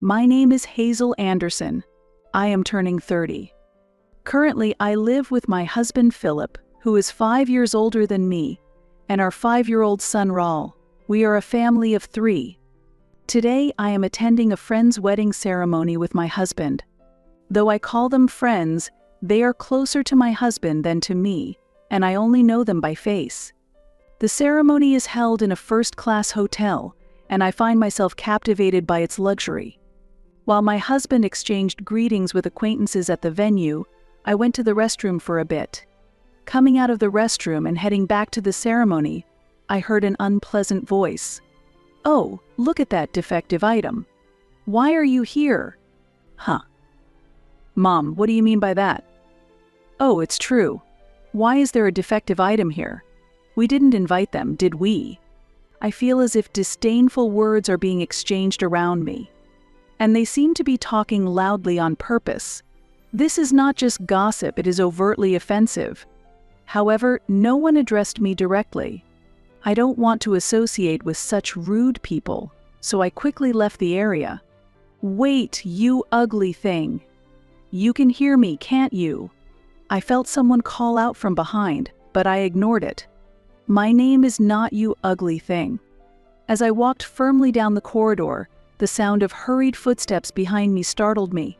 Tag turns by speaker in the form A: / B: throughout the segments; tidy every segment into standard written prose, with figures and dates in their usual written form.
A: My name is Hazel Anderson. I am turning 30. Currently, I live with my husband Philip, who is 5 years older than me, and our 5-year-old son Raul. We are a family of 3. Today, I am attending a friend's wedding ceremony with my husband. Though I call them friends, they are closer to my husband than to me, and I only know them by face. The ceremony is held in a first-class hotel, and I find myself captivated by its luxury. While my husband exchanged greetings with acquaintances at the venue, I went to the restroom for a bit. Coming out of the restroom and heading back to the ceremony, I heard an unpleasant voice. "Oh, look at that defective item. Why are you here?" "Huh. Mom, what do you mean by that?" "Oh, it's true. Why is there a defective item here? We didn't invite them, did we?" I feel as if disdainful words are being exchanged around me. And they seem to be talking loudly on purpose. This is not just gossip, it is overtly offensive. However, no one addressed me directly. I don't want to associate with such rude people, so I quickly left the area. "Wait, you ugly thing. You can hear me, can't you?" I felt someone call out from behind, but I ignored it. My name is not you ugly thing. As I walked firmly down the corridor, the sound of hurried footsteps behind me startled me.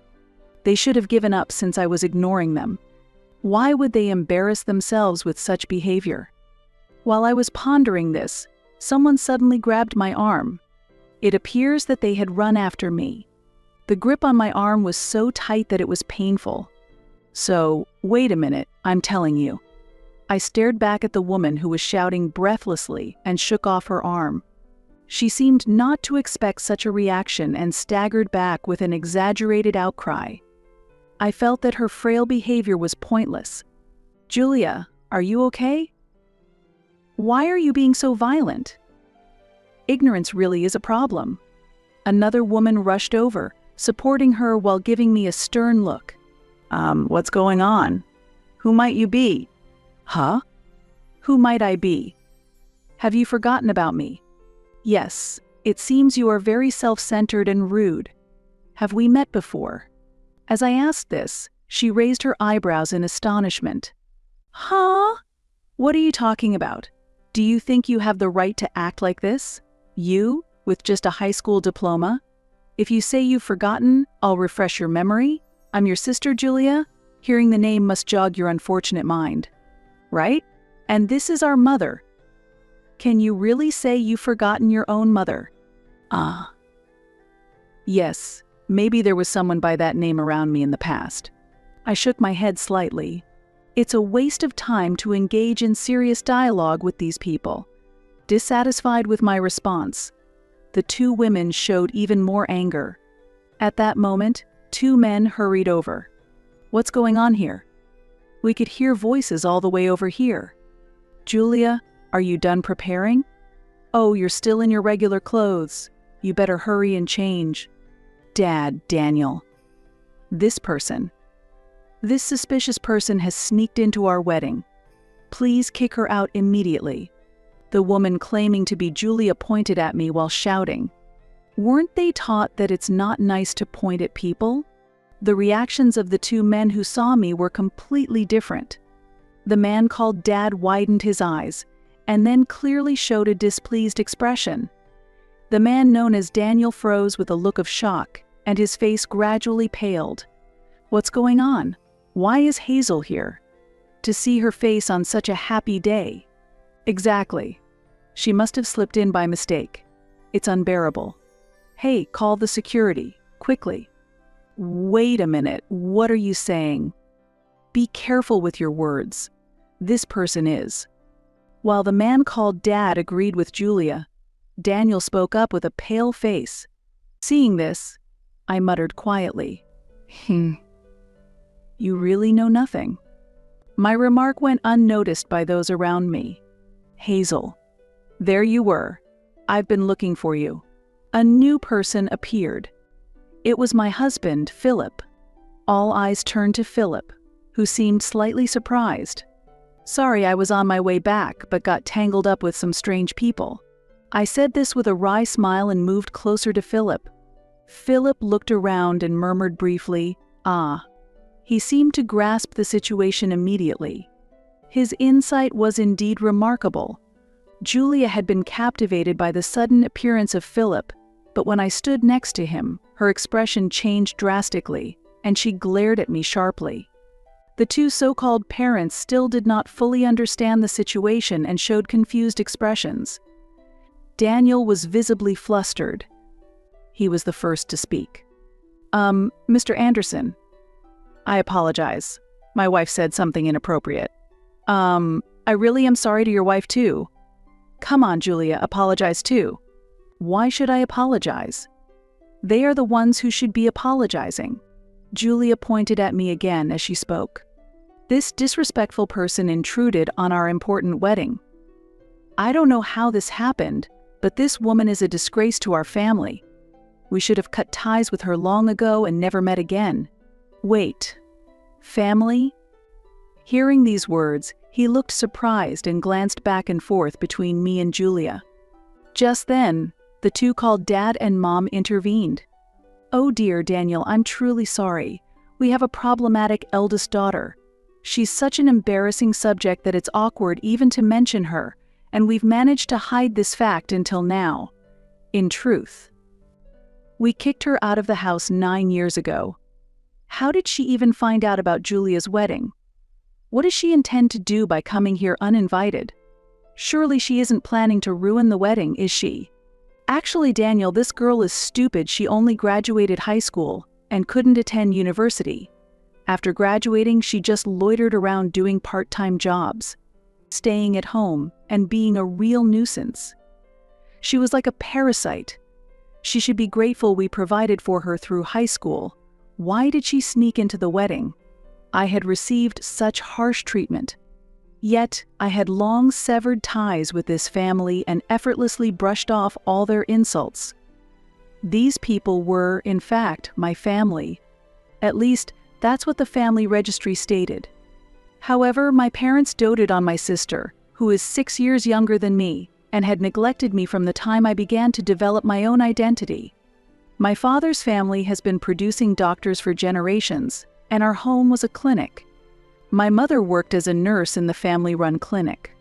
A: They should have given up since I was ignoring them. Why would they embarrass themselves with such behavior? While I was pondering this, someone suddenly grabbed my arm. It appears that they had run after me. The grip on my arm was so tight that it was painful. "So, wait a minute, I'm telling you." I stared back at the woman who was shouting breathlessly and shook off her arm. She seemed not to expect such a reaction and staggered back with an exaggerated outcry. I felt that her frail behavior was pointless. "Julia, are you okay? Why are you being so violent?" Ignorance really is a problem. Another woman rushed over, supporting her while giving me a stern look. What's going on? Who might you be?" "Huh? Who might I be? Have you forgotten about me?" "Yes, it seems you are very self-centered and rude. Have we met before?" As I asked this, she raised her eyebrows in astonishment. "Huh? What are you talking about? Do you think you have the right to act like this? You, with just a high school diploma? If you say you've forgotten, I'll refresh your memory. I'm your sister, Julia. Hearing the name must jog your unfortunate mind. Right? And this is our mother. Can you really say you've forgotten your own mother?" Yes, maybe there was someone by that name around me in the past. I shook my head slightly. It's a waste of time to engage in serious dialogue with these people. Dissatisfied with my response, the 2 women showed even more anger. At that moment, 2 men hurried over. "What's going on here?" We could hear voices all the way over here. "Julia, are you done preparing?" "Oh, you're still in your regular clothes. You better hurry and change." "Dad, Daniel. This suspicious person has sneaked into our wedding. Please kick her out immediately." The woman claiming to be Julia pointed at me while shouting. Weren't they taught that it's not nice to point at people? The reactions of the 2 men who saw me were completely different. The man called Dad widened his eyes, and then clearly showed a displeased expression. The man known as Daniel froze with a look of shock, and his face gradually paled. What's going on? Why is Hazel here? To see her face on such a happy day. Exactly. She must have slipped in by mistake. It's unbearable. Hey, call the security, quickly. Wait a minute, what are you saying? Be careful with your words. This person is. While the man called Dad agreed with Julia, Daniel spoke up with a pale face. Seeing this, I muttered quietly, You really know nothing. My remark went unnoticed by those around me. Hazel, there you were. I've been looking for you. A new person appeared. It was my husband, Philip. All eyes turned to Philip, who seemed slightly surprised. Sorry, I was on my way back, but got tangled up with some strange people. I said this with a wry smile and moved closer to Philip. Philip looked around and murmured briefly, "Ah." He seemed to grasp the situation immediately. His insight was indeed remarkable. Julia had been captivated by the sudden appearance of Philip, but when I stood next to him, her expression changed drastically, and she glared at me sharply. The two so-called parents still did not fully understand the situation and showed confused expressions. Daniel was visibly flustered. He was the first to speak. Mr. Anderson. I apologize. My wife said something inappropriate. I really am sorry to your wife too. Come on, Julia, apologize too. Why should I apologize? They are the ones who should be apologizing. Julia pointed at me again as she spoke. This disrespectful person intruded on our important wedding. I don't know how this happened, but this woman is a disgrace to our family. We should have cut ties with her long ago and never met again. Wait. Family? Hearing these words, he looked surprised and glanced back and forth between me and Julia. Just then, the two called Dad and Mom intervened. "Oh dear, Daniel, I'm truly sorry. We have a problematic eldest daughter. She's such an embarrassing subject that it's awkward even to mention her, and we've managed to hide this fact until now. In truth, we kicked her out of the house 9 years ago. How did she even find out about Julia's wedding? What does she intend to do by coming here uninvited? Surely she isn't planning to ruin the wedding, is she? Actually, Daniel, this girl is stupid. She only graduated high school and couldn't attend university. After graduating, she just loitered around doing part-time jobs, staying at home, and being a real nuisance. She was like a parasite. She should be grateful we provided for her through high school. Why did she sneak into the wedding? I had received such harsh treatment. Yet, I had long severed ties with this family and effortlessly brushed off all their insults. These people were, in fact, my family. At least, that's what the family registry stated. However, my parents doted on my sister, who is 6 years younger than me, and had neglected me from the time I began to develop my own identity. My father's family has been producing doctors for generations, and our home was a clinic. My mother worked as a nurse in the family-run clinic.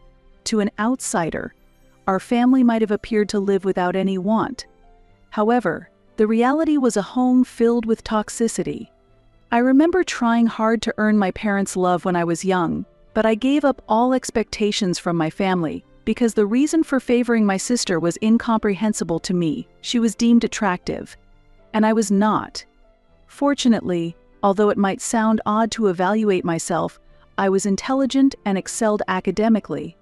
A: To an outsider, our family might have appeared to live without any want. However, the reality was a home filled with toxicity. I remember trying hard to earn my parents' love when I was young, but I gave up all expectations from my family because the reason for favoring my sister was incomprehensible to me. She was deemed attractive, and I was not. Fortunately, although it might sound odd to evaluate myself, I was intelligent and excelled academically.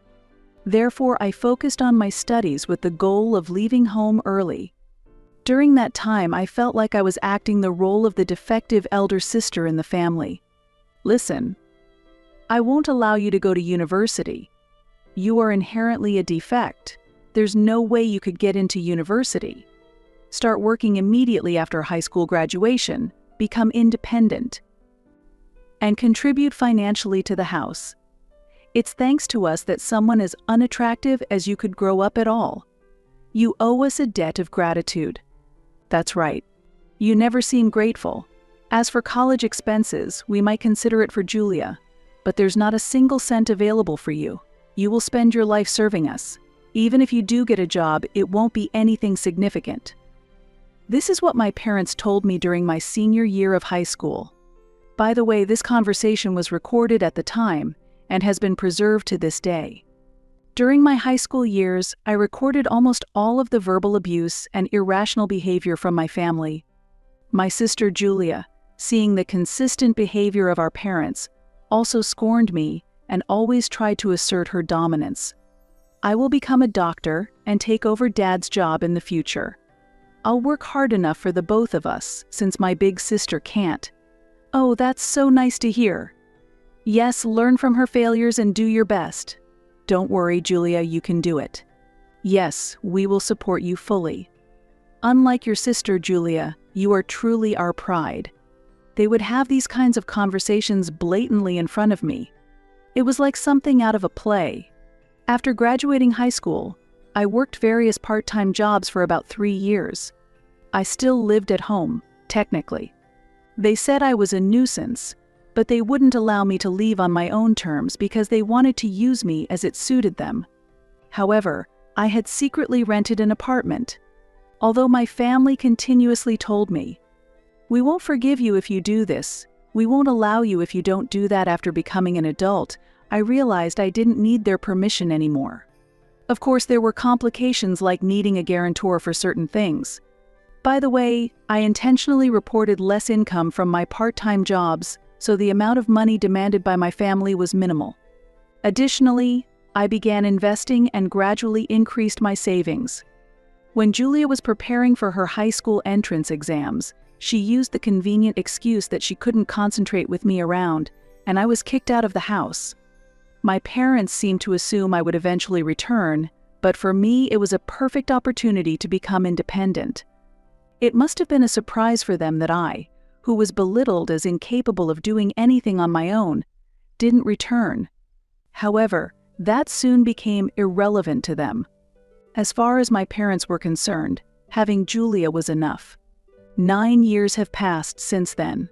A: Therefore, I focused on my studies with the goal of leaving home early. During that time, I felt like I was acting the role of the defective elder sister in the family. Listen, I won't allow you to go to university. You are inherently a defect. There's no way you could get into university. Start working immediately after high school graduation, become independent, and contribute financially to the house. It's thanks to us that someone as unattractive as you could grow up at all. You owe us a debt of gratitude. That's right. You never seem grateful. As for college expenses, we might consider it for Julia, but there's not a single cent available for you. You will spend your life serving us. Even if you do get a job, it won't be anything significant. This is what my parents told me during my senior year of high school. By the way, this conversation was recorded at the time and has been preserved to this day. During my high school years, I recorded almost all of the verbal abuse and irrational behavior from my family. My sister Julia, seeing the consistent behavior of our parents, also scorned me and always tried to assert her dominance. I will become a doctor and take over Dad's job in the future. I'll work hard enough for the both of us, since my big sister can't. Oh, that's so nice to hear. Yes, learn from her failures and do your best. Don't worry, Julia, you can do it. Yes, we will support you fully. Unlike your sister, Julia, you are truly our pride. They would have these kinds of conversations blatantly in front of me. It was like something out of a play. After graduating high school, I worked various part-time jobs for about 3 years. I still lived at home, technically. They said I was a nuisance, but they wouldn't allow me to leave on my own terms because they wanted to use me as it suited them. However, I had secretly rented an apartment. Although my family continuously told me, "We won't forgive you if you do this. We won't allow you if you don't do that after becoming an adult," I realized I didn't need their permission anymore. Of course, there were complications like needing a guarantor for certain things. By the way, I intentionally reported less income from my part-time jobs, so the amount of money demanded by my family was minimal. Additionally, I began investing and gradually increased my savings. When Julia was preparing for her high school entrance exams, she used the convenient excuse that she couldn't concentrate with me around, and I was kicked out of the house. My parents seemed to assume I would eventually return, but for me it was a perfect opportunity to become independent. It must have been a surprise for them that I, who was belittled as incapable of doing anything on my own, didn't return. However, that soon became irrelevant to them. As far as my parents were concerned, having Julia was enough. 9 years have passed since then.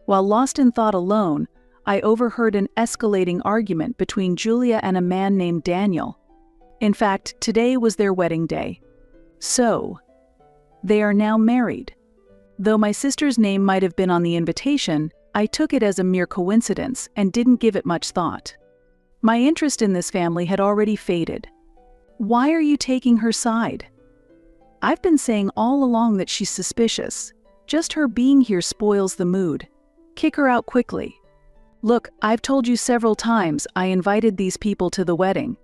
A: While lost in thought alone, I overheard an escalating argument between Julia and a man named Daniel. In fact, today was their wedding day. So, they are now married. Though my sister's name might have been on the invitation, I took it as a mere coincidence and didn't give it much thought. My interest in this family had already faded. Why are you taking her side? I've been saying all along that she's suspicious. Just her being here spoils the mood. Kick her out quickly. Look, I've told you several times I invited these people to the wedding.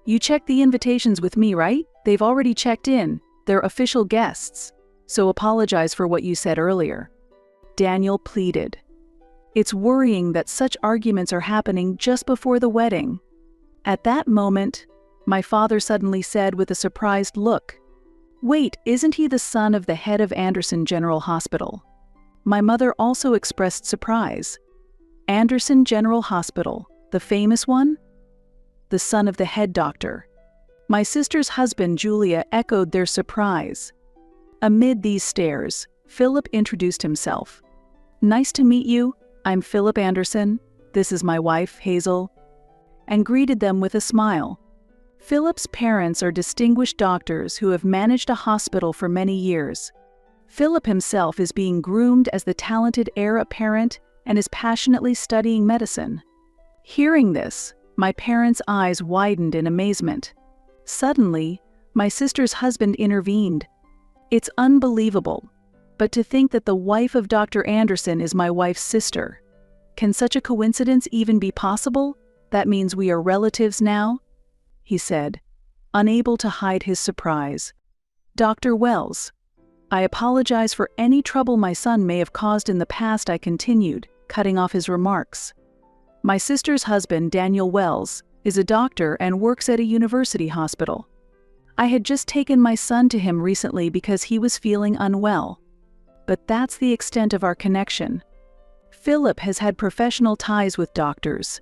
A: You checked the invitations with me, right? They've already checked in. They're official guests. So apologize for what you said earlier. Daniel pleaded. It's worrying that such arguments are happening just before the wedding. At that moment, my father suddenly said with a surprised look, "Wait, isn't he the son of the head of Anderson General Hospital?" My mother also expressed surprise. Anderson General Hospital, the famous one? The son of the head doctor. My sister's husband, Julia, echoed their surprise. Amid these stares, Philip introduced himself. "Nice to meet you. I'm Philip Anderson. This is my wife, Hazel," and greeted them with a smile. Philip's parents are distinguished doctors who have managed a hospital for many years. Philip himself is being groomed as the talented heir apparent and is passionately studying medicine. Hearing this, my parents' eyes widened in amazement. Suddenly, my sister's husband intervened. "It's unbelievable, but to think that the wife of Dr. Anderson is my wife's sister. Can such a coincidence even be possible? That means we are relatives now?" he said, unable to hide his surprise. "Dr. Wells, I apologize for any trouble my son may have caused in the past," I continued, cutting off his remarks. "My sister's husband, Daniel Wells, is a doctor and works at a university hospital. I had just taken my son to him recently because he was feeling unwell. But that's the extent of our connection. Philip has had professional ties with doctors,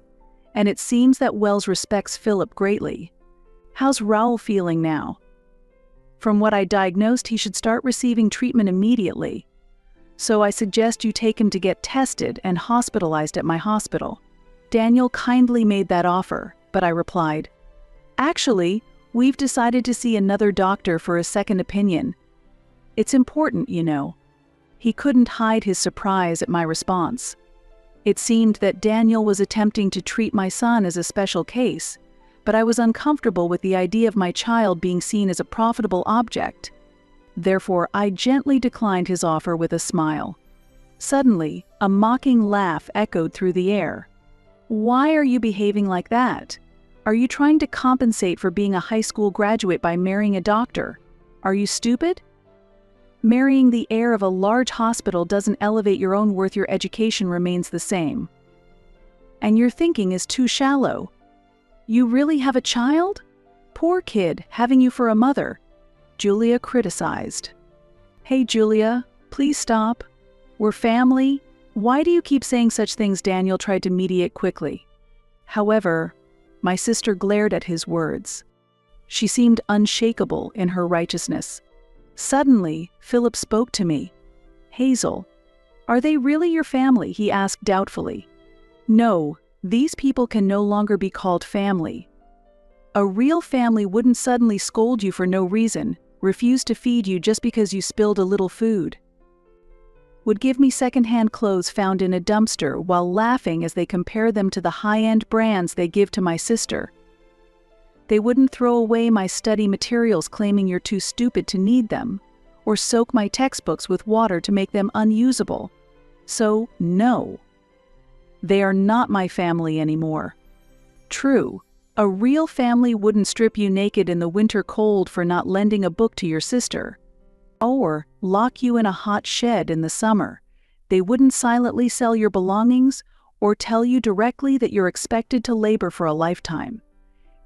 A: and it seems that Wells respects Philip greatly. How's Raul feeling now? From what I diagnosed, he should start receiving treatment immediately. So I suggest you take him to get tested and hospitalized at my hospital." Daniel kindly made that offer, but I replied, "Actually, we've decided to see another doctor for a second opinion. It's important, you know." He couldn't hide his surprise at my response. It seemed that Daniel was attempting to treat my son as a special case, but I was uncomfortable with the idea of my child being seen as a profitable object. Therefore, I gently declined his offer with a smile. Suddenly, a mocking laugh echoed through the air. "Why are you behaving like that? Are you trying to compensate for being a high school graduate by marrying a doctor? Are you stupid? Marrying the heir of a large hospital doesn't elevate your own worth. Your education remains the same. And your thinking is too shallow. You really have a child? Poor kid, having you for a mother," Julia criticized. "Hey Julia, please stop. We're family. Why do you keep saying such things?" Daniel tried to mediate quickly. However, my sister glared at his words. She seemed unshakable in her righteousness. Suddenly, Philip spoke to me. "Hazel, are they really your family?" he asked doubtfully. "No, these people can no longer be called family. A real family wouldn't suddenly scold you for no reason, refuse to feed you just because you spilled a little food, would give me secondhand clothes found in a dumpster while laughing as they compare them to the high-end brands they give to my sister. They wouldn't throw away my study materials claiming you're too stupid to need them, or soak my textbooks with water to make them unusable. So, no. They are not my family anymore. True, a real family wouldn't strip you naked in the winter cold for not lending a book to your sister, or lock you in a hot shed in the summer. They wouldn't silently sell your belongings or tell you directly that you're expected to labor for a lifetime.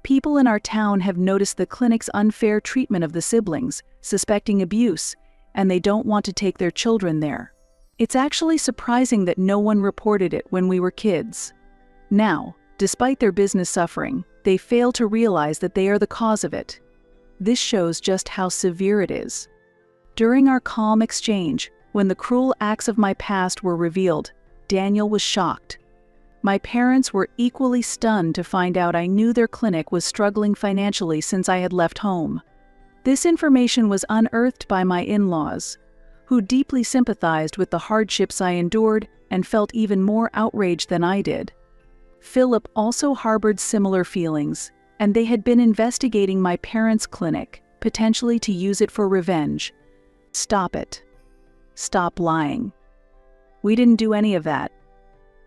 A: People in our town have noticed the clinic's unfair treatment of the siblings, suspecting abuse, and they don't want to take their children there. It's actually surprising that no one reported it when we were kids. Now, despite their business suffering, they fail to realize that they are the cause of it. This shows just how severe it is. During our calm exchange, when the cruel acts of my past were revealed, Daniel was shocked. My parents were equally stunned to find out I knew their clinic was struggling financially since I had left home. This information was unearthed by my in-laws, who deeply sympathized with the hardships I endured and felt even more outraged than I did. Philip also harbored similar feelings, and they had been investigating my parents' clinic, potentially to use it for revenge. Stop it. Stop lying. We didn't do any of that.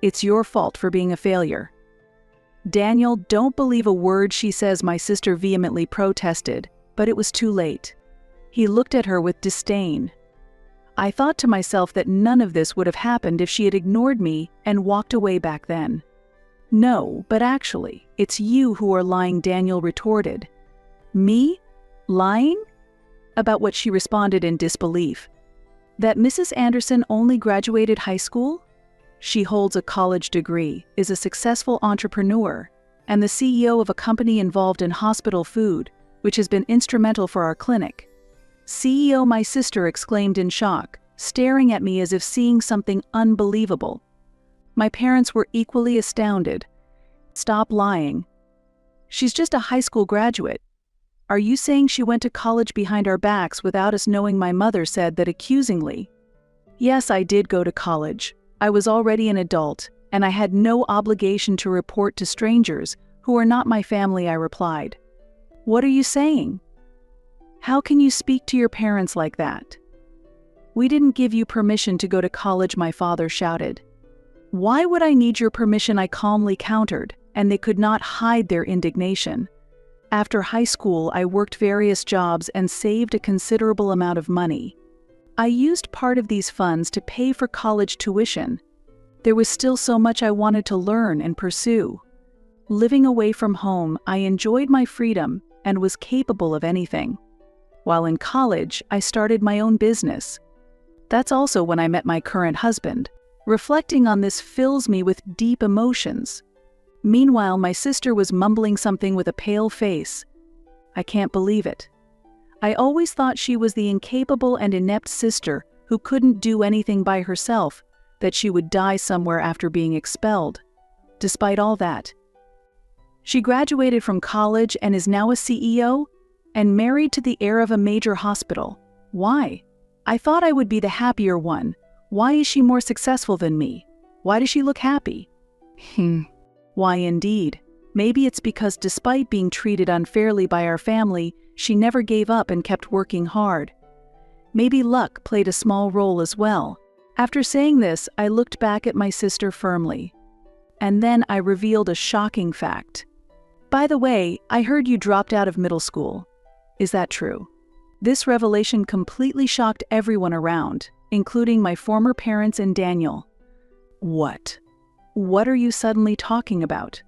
A: It's your fault for being a failure. Daniel, don't believe a word she says, my sister vehemently protested, but it was too late. He looked at her with disdain. I thought to myself that none of this would have happened if she had ignored me and walked away back then. No, but actually, it's you who are lying, Daniel retorted. Me? Lying? About what? She responded in disbelief. That Mrs. Anderson only graduated high school? She holds a college degree, is a successful entrepreneur, and the CEO of a company involved in hospital food, which has been instrumental for our clinic. CEO, my sister exclaimed in shock, staring at me as if seeing something unbelievable. My parents were equally astounded. Stop lying. She's just a high school graduate. Are you saying she went to college behind our backs without us knowing? My mother said that accusingly. Yes, I did go to college. I was already an adult, and I had no obligation to report to strangers who are not my family, I replied. What are you saying? How can you speak to your parents like that? We didn't give you permission to go to college, my father shouted. Why would I need your permission? I calmly countered, and they could not hide their indignation. After high school, I worked various jobs and saved a considerable amount of money. I used part of these funds to pay for college tuition. There was still so much I wanted to learn and pursue. Living away from home, I enjoyed my freedom and was capable of anything. While in college, I started my own business. That's also when I met my current husband. Reflecting on this fills me with deep emotions. Meanwhile, my sister was mumbling something with a pale face. I can't believe it. I always thought she was the incapable and inept sister who couldn't do anything by herself, that she would die somewhere after being expelled. Despite all that, she graduated from college and is now a CEO and married to the heir of a major hospital. Why? I thought I would be the happier one. Why is she more successful than me? Why does she look happy? Why indeed? Maybe it's because despite being treated unfairly by our family, she never gave up and kept working hard. Maybe luck played a small role as well. After saying this, I looked back at my sister firmly. And then I revealed a shocking fact. By the way, I heard you dropped out of middle school. Is that true? This revelation completely shocked everyone around, including my former parents and Daniel. What? What are you suddenly talking about?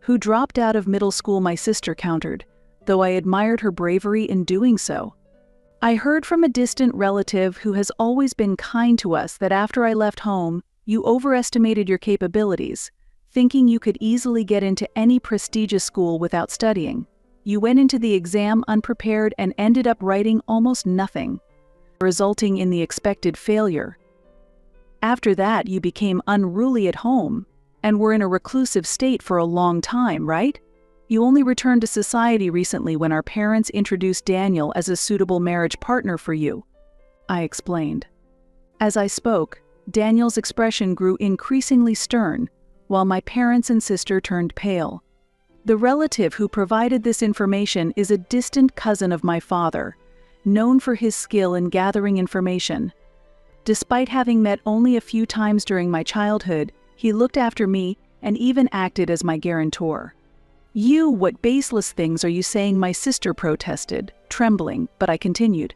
A: Who dropped out of middle school? My sister countered, though I admired her bravery in doing so. I heard from a distant relative who has always been kind to us that after I left home, you overestimated your capabilities, thinking you could easily get into any prestigious school without studying. You went into the exam unprepared and ended up writing almost nothing. resulting in the expected failure. After that, you became unruly at home and were in a reclusive state for a long time, right? You only returned to society recently when our parents introduced Daniel as a suitable marriage partner for you, I explained. As I spoke, Daniel's expression grew increasingly stern, while my parents and sister turned pale. The relative who provided this information is a distant cousin of my father, known for his skill in gathering information. Despite having met only a few times during my childhood, he looked after me and even acted as my guarantor. What baseless things are you saying?" my sister protested, trembling, but I continued.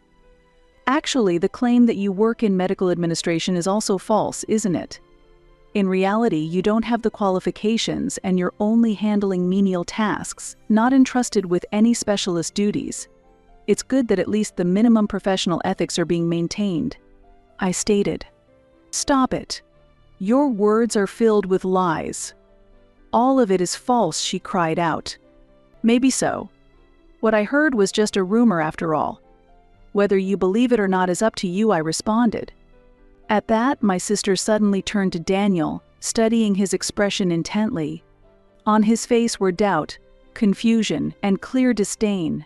A: "Actually, the claim that you work in medical administration is also false, isn't it? In reality, you don't have the qualifications and you're only handling menial tasks, not entrusted with any specialist duties. It's good that at least the minimum professional ethics are being maintained," I stated. "Stop it. Your words are filled with lies. All of it is false," she cried out. "Maybe so. What I heard was just a rumor after all. Whether you believe it or not is up to you," I responded. At that, my sister suddenly turned to Daniel, studying his expression intently. On his face were doubt, confusion, and clear disdain.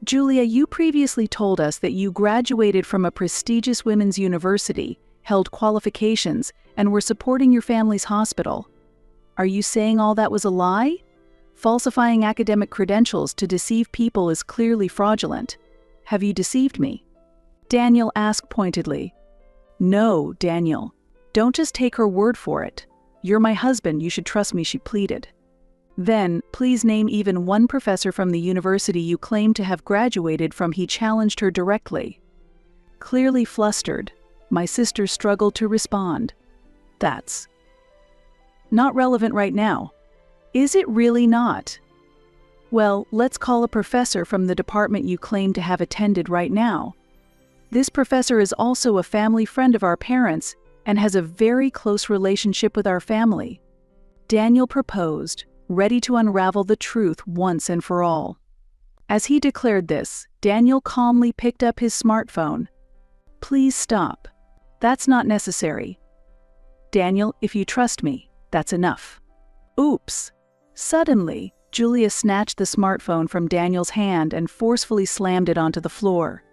A: "Julia, you previously told us that you graduated from a prestigious women's university, held qualifications, and were supporting your family's hospital. Are you saying all that was a lie? Falsifying academic credentials to deceive people is clearly fraudulent. Have you deceived me?" Daniel asked pointedly. "No, Daniel. Don't just take her word for it. You're my husband, you should trust me," she pleaded. "Then, please name even one professor from the university you claim to have graduated from," he challenged her directly. Clearly flustered, my sister struggled to respond. "That's not relevant right now." "Is it really not? Well, let's call a professor from the department you claim to have attended right now. This professor is also a family friend of our parents and has a very close relationship with our family," Daniel proposed, ready to unravel the truth once and for all. As he declared this, Daniel calmly picked up his smartphone. "Please stop. That's not necessary. Daniel, if you trust me, that's enough." Oops! Suddenly, Julia snatched the smartphone from Daniel's hand and forcefully slammed it onto the floor.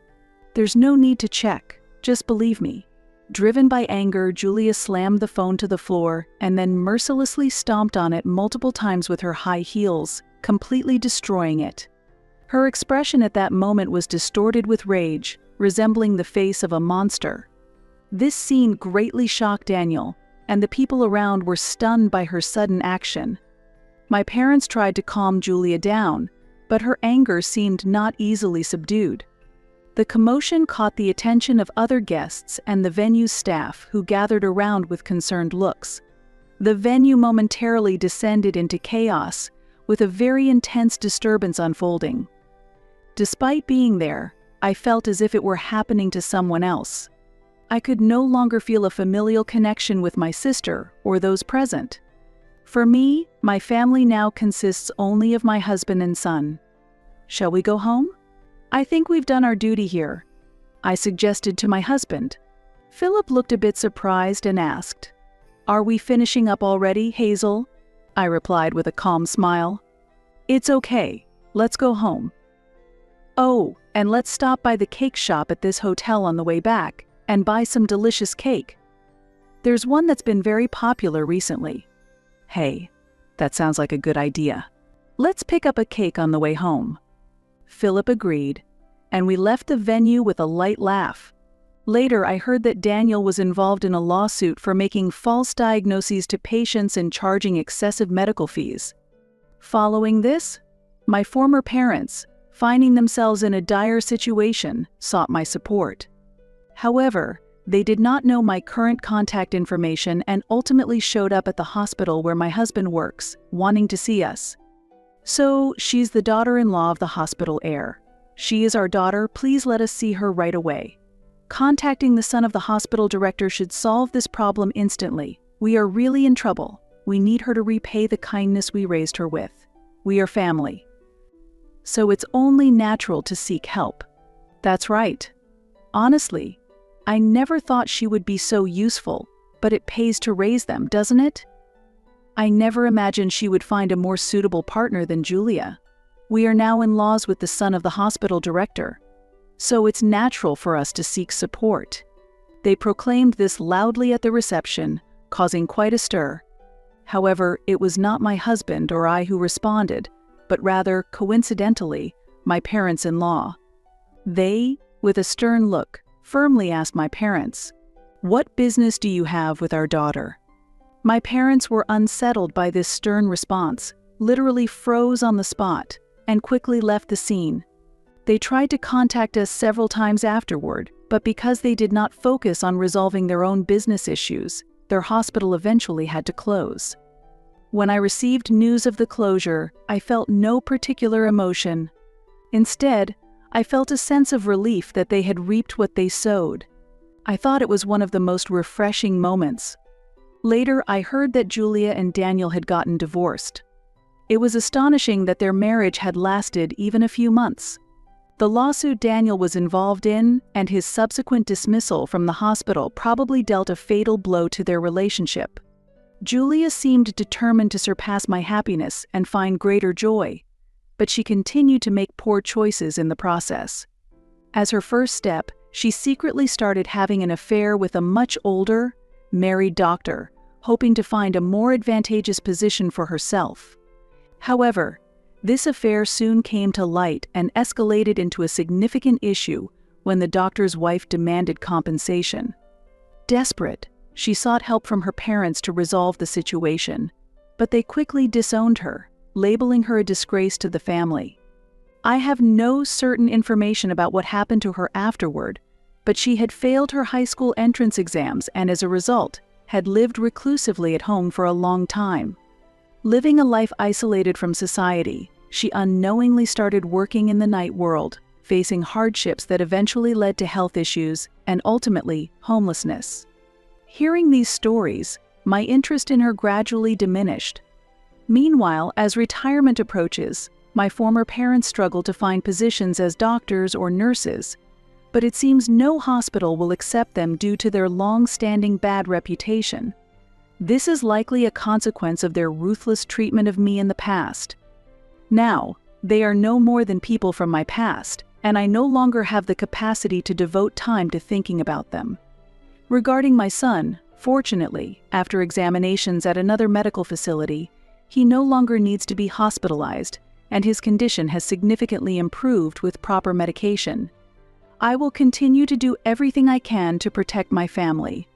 A: "There's no need to check, just believe me." Driven by anger, Julia slammed the phone to the floor and then mercilessly stomped on it multiple times with her high heels, completely destroying it. Her expression at that moment was distorted with rage, resembling the face of a monster. This scene greatly shocked Daniel, and the people around were stunned by her sudden action. My parents tried to calm Julia down, but her anger seemed not easily subdued. The commotion caught the attention of other guests and the venue's staff, who gathered around with concerned looks. The venue momentarily descended into chaos, with a very intense disturbance unfolding. Despite being there, I felt as if it were happening to someone else. I could no longer feel a familial connection with my sister or those present. For me, my family now consists only of my husband and son. "Shall we go home? I think we've done our duty here," I suggested to my husband. Philip looked a bit surprised and asked, "Are we finishing up already, Hazel?" I replied with a calm smile. "It's okay. Let's go home. Oh, and let's stop by the cake shop at this hotel on the way back and buy some delicious cake. There's one that's been very popular recently." "Hey, that sounds like a good idea. Let's pick up a cake on the way home." Philip agreed, and we left the venue with a light laugh. Later, I heard that Daniel was involved in a lawsuit for making false diagnoses to patients and charging excessive medical fees. Following this, my former parents, finding themselves in a dire situation, sought my support. However, they did not know my current contact information and ultimately showed up at the hospital where my husband works, wanting to see us. "So, she's the daughter-in-law of the hospital heir. She is our daughter, please let us see her right away. Contacting the son of the hospital director should solve this problem instantly. We are really in trouble. We need her to repay the kindness we raised her with. We are family. So it's only natural to seek help." That's right. Honestly, I never thought she would be so useful, but it pays to raise them, doesn't it? I never imagined she would find a more suitable partner than Julia. We are now in-laws with the son of the hospital director, so it's natural for us to seek support. They proclaimed this loudly at the reception, causing quite a stir. However, it was not my husband or I who responded, but rather, coincidentally, my parents-in-law. They, with a stern look, firmly asked my parents, "What business do you have with our daughter?" My parents were unsettled by this stern response, literally froze on the spot, and quickly left the scene. They tried to contact us several times afterward, but because they did not focus on resolving their own business issues, their hospital eventually had to close. When I received news of the closure, I felt no particular emotion. Instead, I felt a sense of relief that they had reaped what they sowed. I thought it was one of the most refreshing moments. Later, I heard that Julia and Daniel had gotten divorced. It was astonishing that their marriage had lasted even a few months. The lawsuit Daniel was involved in and his subsequent dismissal from the hospital probably dealt a fatal blow to their relationship. Julia seemed determined to surpass my happiness and find greater joy, but she continued to make poor choices in the process. As her first step, she secretly started having an affair with a much older, married doctor, hoping to find a more advantageous position for herself. However, this affair soon came to light and escalated into a significant issue when the doctor's wife demanded compensation. Desperate, she sought help from her parents to resolve the situation, but they quickly disowned her, labeling her a disgrace to the family. I have no certain information about what happened to her afterward, but she had failed her high school entrance exams and as a result, had lived reclusively at home for a long time. Living a life isolated from society, she unknowingly started working in the night world, facing hardships that eventually led to health issues and ultimately homelessness. Hearing these stories, my interest in her gradually diminished. Meanwhile, as retirement approaches, my former parents struggle to find positions as doctors or nurses, but it seems no hospital will accept them due to their long-standing bad reputation. This is likely a consequence of their ruthless treatment of me in the past. Now, they are no more than people from my past, and I no longer have the capacity to devote time to thinking about them. Regarding my son, fortunately, after examinations at another medical facility, he no longer needs to be hospitalized, and his condition has significantly improved with proper medication. I will continue to do everything I can to protect my family.